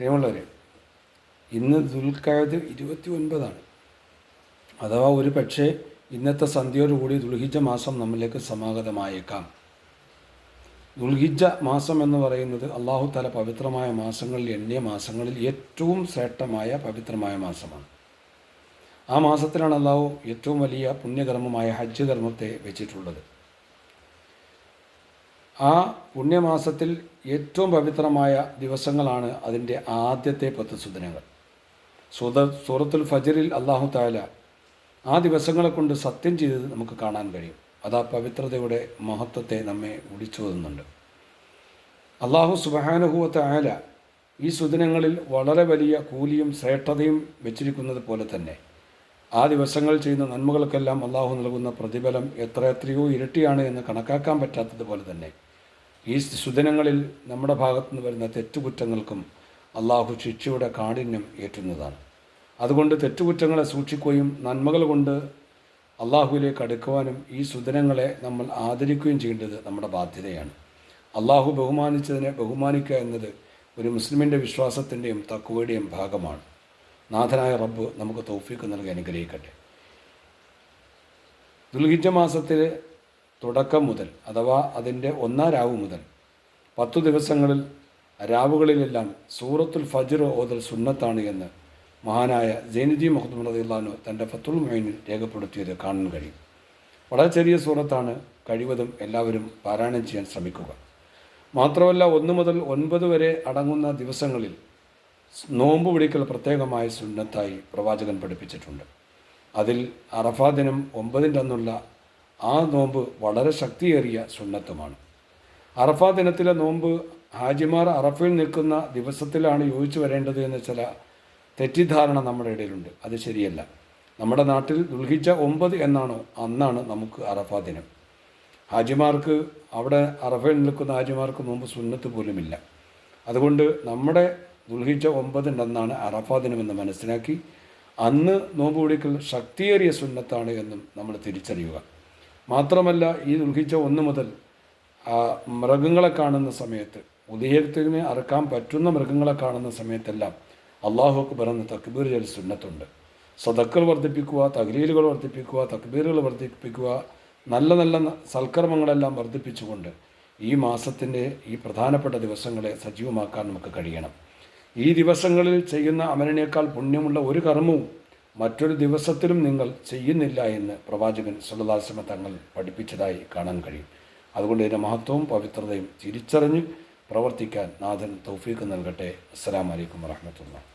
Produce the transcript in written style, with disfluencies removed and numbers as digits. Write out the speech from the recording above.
പ്രിയമുള്ളവരെ, ഇന്ന് ദുൽഖഅദ് 29 അഥവാ ഒരു പക്ഷേ ഇന്നത്തെ സന്ധ്യയോടുകൂടി ദുൽഹിജ്ജ മാസം നമ്മിലേക്ക് സമാഗതമായേക്കാം. ദുൽഹിജ്ജ മാസം എന്ന് പറയുന്നത് അള്ളാഹു തആല പവിത്രമായ മാസങ്ങളിൽ എണ്ണിയ മാസങ്ങളിൽ ഏറ്റവും ശ്രേഷ്ഠമായ പവിത്രമായ മാസമാണ്. ആ മാസത്തിലാണ് അള്ളാഹു ഏറ്റവും വലിയ പുണ്യകർമ്മമായ ഹജ്ജ് കർമ്മത്തെ വെച്ചിട്ടുള്ളത്. ആ പുണ്യമാസത്തിൽ ഏറ്റവും പവിത്രമായ ദിവസങ്ങളാണ് അതിൻ്റെ ആദ്യത്തെ 10 സുദിനങ്ങൾ. സൂറത്തുൽ ഫജ്റിൽ അല്ലാഹു തആല ആ ദിവസങ്ങളെ കൊണ്ട് സത്യം ചെയ്തത് നമുക്ക് കാണാൻ കഴിയും. അത് ആ പവിത്രതയുടെ മഹത്വത്തെ നമ്മെ വിളിച്ചോതുന്നുണ്ട്. അല്ലാഹു സുബ്ഹാനഹു വ തആല ഈ സുദിനങ്ങളിൽ വളരെ വലിയ കൂലിയും ശ്രേഷ്ഠതയും വെച്ചിരിക്കുന്നത് പോലെ തന്നെ ആ ദിവസങ്ങൾ ചെയ്യുന്ന നന്മകൾക്കെല്ലാം അല്ലാഹു നൽകുന്ന പ്രതിഫലം എത്രയോ ഇരട്ടിയാണ് എന്ന് കണക്കാക്കാൻ പറ്റാത്തതുപോലെ തന്നെ ഈ സുദിനങ്ങളിൽ നമ്മുടെ ഭാഗത്തുനിന്ന് വരുന്ന തെറ്റുകുറ്റങ്ങൾക്കും അല്ലാഹു ശിക്ഷയുടെ കാഠിന്യം ഏറ്റുന്നതാണ്. അതുകൊണ്ട് തെറ്റുകുറ്റങ്ങളെ സൂക്ഷിക്കുകയും നന്മകൾ കൊണ്ട് അല്ലാഹുവിലേക്ക് അടുക്കുവാനും ഈ സുദിനങ്ങളെ നമ്മൾ ആദരിക്കുകയും ചെയ്യേണ്ടത് നമ്മുടെ ബാധ്യതയാണ്. അല്ലാഹു ബഹുമാനിച്ചതിനെ ബഹുമാനിക്കുക എന്നത് ഒരു മുസ്ലിമിൻ്റെ വിശ്വാസത്തിൻ്റെയും തഖ്വയുടെയും ഭാഗമാണ്. നാഥനായ റബ്ബ് നമുക്ക് തൗഫീഖ് നൽകി അനുഗ്രഹിക്കട്ടെ. ദുൽഹിജ്ജ മാസത്തിലെ തുടക്കം മുതൽ അഥവാ അതിൻ്റെ 1-ാം രാവ് മുതൽ 10 ദിവസങ്ങളിൽ രാവുകളിലെല്ലാം സൂറത്തുൽ ഫജ്ർ ഓതൽ സുന്നത്താണ് എന്ന് മഹാനായ സൈനുദ്ദീൻ മഖ്ദൂം റളിയല്ലാഹു അൻഹു തൻ്റെ ഫത്തുൽ മുഈനിൽ രേഖപ്പെടുത്തിയത് കാണാൻ കഴിയും. വളരെ ചെറിയ സൂറത്താണ്. കഴിവതും എല്ലാവരും പാരായണം ചെയ്യാൻ ശ്രമിക്കുക. മാത്രമല്ല 1 മുതൽ 9 വരെ അടങ്ങുന്ന ദിവസങ്ങളിൽ നോമ്പ് പിടിക്കൽ പ്രത്യേകമായ സുന്നത്തായി പ്രവാചകൻ പഠിപ്പിച്ചിട്ടുണ്ട്. അതിൽ അറഫാ ദിനം 9-ൻ്റെ അന്നുള്ള ആ നോമ്പ് വളരെ ശക്തിയേറിയ സുന്നത്തുമാണ്. അറഫാ ദിനത്തിലെ നോമ്പ് ഹാജിമാർ അറഫയിൽ നിൽക്കുന്ന ദിവസത്തിലാണ് യോജിച്ചു വരേണ്ടത് എന്ന ചില തെറ്റിദ്ധാരണ നമ്മുടെ ഇടയിലുണ്ട്. അത് ശരിയല്ല. നമ്മുടെ നാട്ടിൽ ദുൽഹിജ്ജ 9 എന്നാണോ അന്നാണ് നമുക്ക് അറഫാ ദിനം. ഹാജിമാർക്ക് അവിടെ അറഫയിൽ നിൽക്കുന്ന ഹാജിമാർക്ക് നോമ്പ് സുന്നത്ത് പോലുമില്ല. അതുകൊണ്ട് നമ്മുടെ ദുൽഹിജ്ജ 9-ൻ്റെ അന്നാണ് അറഫാ ദിനമെന്ന് മനസ്സിലാക്കി അന്ന് നോമ്പ് പിടിക്കൽ ശക്തിയേറിയ സുന്നത്താണ് എന്നും നമ്മൾ തിരിച്ചറിയുക. മാത്രമല്ല ഈ ദുൽഹിജ്ജ 1 മുതൽ മൃഗങ്ങളെ കാണുന്ന സമയത്ത്, ഉദയത്തിന് അറക്കാൻ പറ്റുന്ന മൃഗങ്ങളെ കാണുന്ന സമയത്തെല്ലാം അല്ലാഹു അക്ബർ എന്ന തക്ബീർ ചൊല്ലൽ സുന്നത്തുണ്ട്. സദഖകൾ വർദ്ധിപ്പിക്കുക, തഹ്ലീലുകൾ വർദ്ധിപ്പിക്കുക, തക്ബീറുകൾ വർദ്ധിപ്പിക്കുക, നല്ല നല്ല സൽക്കർമ്മങ്ങളെല്ലാം വർദ്ധിപ്പിച്ചുകൊണ്ട് ഈ മാസത്തിൻ്റെ ഈ പ്രധാനപ്പെട്ട ദിവസങ്ങളെ സജീവമാക്കാൻ നമുക്ക് കഴിയണം. ഈ ദിവസങ്ങളിൽ ചെയ്യുന്ന അമലിനേക്കാൾ പുണ്യമുള്ള ഒരു കർമ്മവും മറ്റൊരു ദിവസത്തിലും നിങ്ങൾ ചെയ്യുന്നില്ല എന്ന് പ്രവാചകൻ സല്ലല്ലാഹു അലൈഹി വസല്ലം തങ്ങൾ പഠിപ്പിച്ചതായി കാണാൻ കഴിയും. അതുകൊണ്ട് ഇതിൻ്റെ മഹത്വവും പവിത്രതയും തിരിച്ചറിഞ്ഞ് പ്രവർത്തിക്കാൻ നാഥൻ തൗഫീഖ് നൽകട്ടെ. അസ്സലാമു അലൈക്കും വറഹ്മത്തുള്ളാഹി.